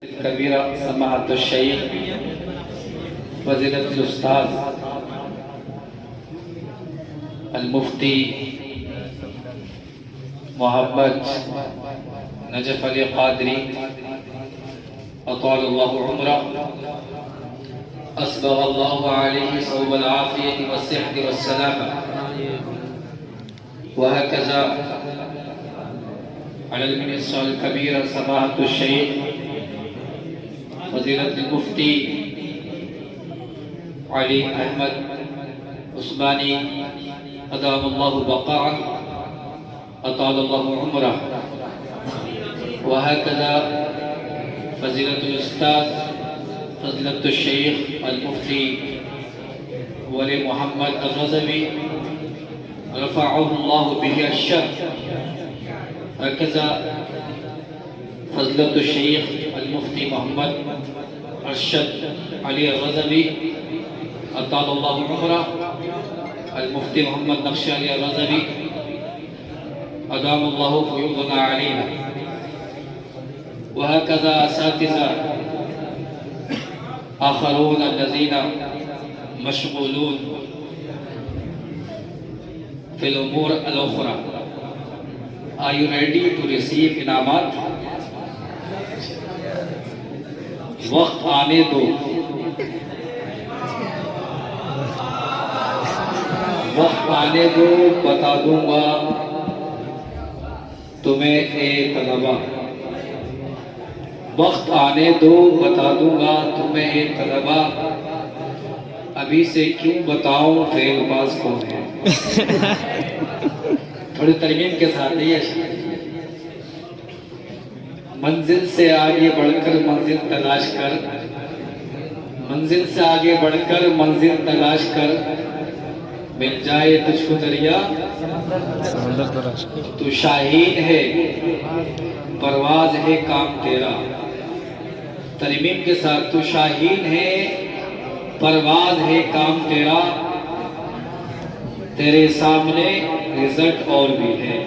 कबीरा समाअतुल शेख फज़ीलतुल उस्ताद अल Mufti Mohammad Najaf Ali Qadri अतालल्लाहु उम्रह अस्बग़ल्लाहु अलैहि सौबल आफ़ियति वस्सिहति वस्सलामा वहकज़ा अलल मिनिस्साल कबीरा समाअतुल शेख फज़ीलतुल मुफ्ती अली अहमद उस्मानी अदामल्लाहु बक़ाअह अतालल्लाहु उम्रह वहकज़ा फज़ीलतुल उस्ताद फज़ीलतुल शेख अल मुफ्ती वली मोहम्मद अल रज़वी रफ़अहुल्लाहु बिही अश-शर्फ़ वहकज़ा फज़ीलतुल शेख अल मुफ्ती मोहम्मद अरशद अली रज़वी अतालल्लाहु उम्रह अल मुफ्ती मोहम्मद नक्श अली रज़वी अदामल्लाहु फ़ुयूज़ना अलैना वहकज़ा असातिज़ा आखरून अल्लज़ीना मशगूलून फिल उमूर अल उख़रा। Are you ready to receive इनामात? वक्त आने दो, वक्त आने दो, बता दूंगा तुम्हें ए तलबा। वक्त आने दो, बता दूंगा तुम्हें ए तलबा। अभी से क्यों बताऊं फेलबाज कौन है। थोड़ी तरमीम के साथ ये मंजिल से आगे बढ़कर मंजिल तलाश कर, मंजिल से आगे बढ़कर मंजिल तलाश कर, मिल जाए तुझको दरिया तू शाहीन है परवाज है काम तेरा। तरमीम के साथ तू शाहीन है परवाज है काम तेरा, तेरे सामने रिजल्ट और भी है।